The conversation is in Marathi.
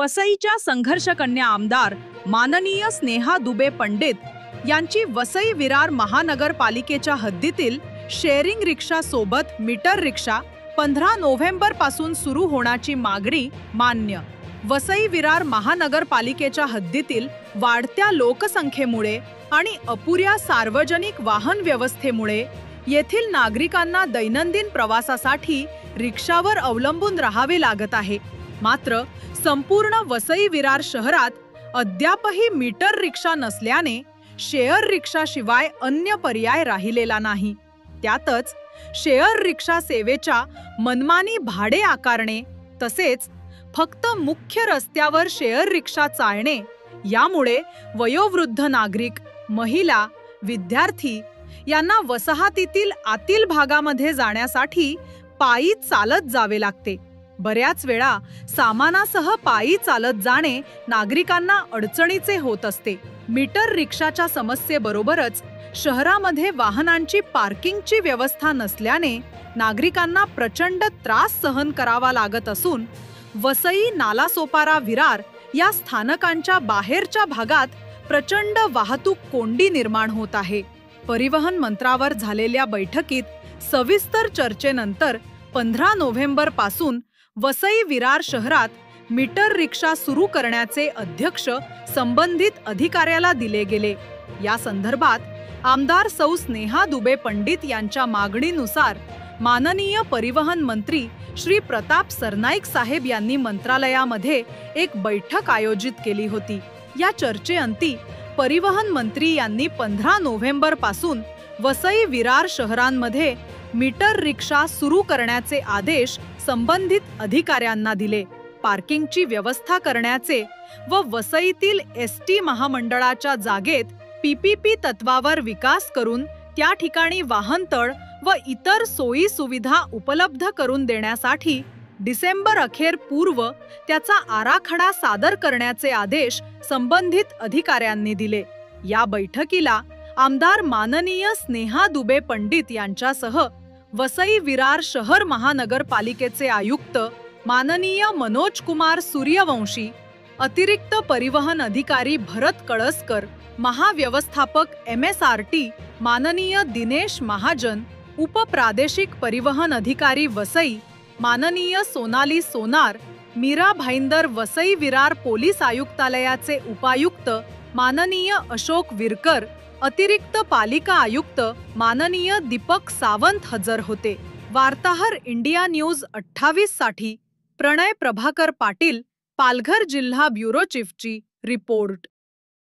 वसईच्या संघर्षकन्या आमदार माननीय स्नेहा दुबे पंडित यांची वसई विरार महानगरपालिकेच्या हद्दीतील शेअरिंग रिक्षा सोबत मीटर रिक्षा 15 नोव्हेंबर पासून सुरू होण्याची मागणी मान्य। वसई विरार महानगरपालिकेच्या हद्दीतील वाढत्या लोकसंख्येमुळे आणि अपुऱ्या सार्वजनिक वाहन व्यवस्थेमुळे येथील नागरिकांना दैनंदिन प्रवासासाठी रिक्षावर अवलंबून राहावे लागत आहे। मात्र संपूर्ण वसई विरार शहरात अद्यापही मीटर रिक्षा नसल्याने शेअर रिक्षाशिवाय अन्य पर्याय राहिलेला नाही। त्यातच शेअर रिक्षा सेवेच्या मनमानी भाडे आकारणे तसेच फक्त मुख्य रस्त्यावर शेअर रिक्षा चालणे यामुळे वयोवृद्ध नागरिक, महिला, विद्यार्थी यांना वसाहतीतील आतील भागामध्ये जाण्यासाठी पायी चालत जावे लागते। बऱ्याच वेळा सामानासह पायी चालत जाणे नागरिकांना अडचणीचे होत असते। मीटर रिक्षाच्या समस्येबरोबरच शहरामध्ये वाहनांची पार्किंगची व्यवस्था नसल्याने नागरिकांना प्रचंड त्रास सहन करावा लागत असून वसई, नालासोपारा, विरार या स्थानकांच्या बाहेरच्या भागात प्रचंड वाहतूक कोंडी निर्माण होत आहे। परिवहन मंत्रावर झालेल्या बैठकीत सविस्तर चर्चेनंतर 15 नोव्हेंबर पासून वसई विरार शहरात मीटर रिक्षा सुरू करण्याचे अध्यक्ष संबंधित अधिकाऱ्याला दिले गेले। या संदर्भात आमदार सौ स्नेहा दुबे पंडित यांच्या मागणीनुसार माननीय परिवहन मंत्री श्री प्रताप सरनाईक साहेब यांनी मंत्रालयामध्ये एक बैठक आयोजित केली होती। या चर्चेअंती परिवहन मंत्री यांनी 15 नोव्हेंबर पासून वसई विरार शहरांमध्ये मीटर रिक्षा सुरू करण्याचे आदेश संबंधित अधिकाऱ्यांना दिले। पार्किंगची व्यवस्था करण्याचे व वसईतील एसटी महामंडळाच्या जागेत पीपीपी तत्वावर विकास करून त्या ठिकाणी वाहनतळ व इतर सोयी सुविधा उपलब्ध करून देण्यासाठी डिसेंबर अखेर पूर्व त्याचा आराखडा सादर करण्याचे आदेश संबंधित अधिकाऱ्यांनी दिले। या बैठकीला आमदार माननीय स्नेहा दुबे पंडित यांच्यासह वसई विरार शहर महानगरपालिकेचे आयुक्त माननीय मनोज कुमार सूर्यवंशी, अतिरिक्त परिवहन अधिकारी भरत कळसकर, महाव्यवस्थापक MSRT माननीय दिनेश महाजन, उपप्रादेशिक परिवहन अधिकारी वसई माननीय सोनाली सोनार, मीरा भाईंदर वसई विरार पोलीस आयुक्तालयाचे उपायुक्त माननीय अशोक विरकर, अतिरिक्त पालिका आयुक्त माननीय दीपक सावंत हजर होते। वार्ताहर इंडिया न्यूज 28 साठी प्रणय प्रभाकर पाटील, पालघर जिल्हा ब्युरो चीफची रिपोर्ट।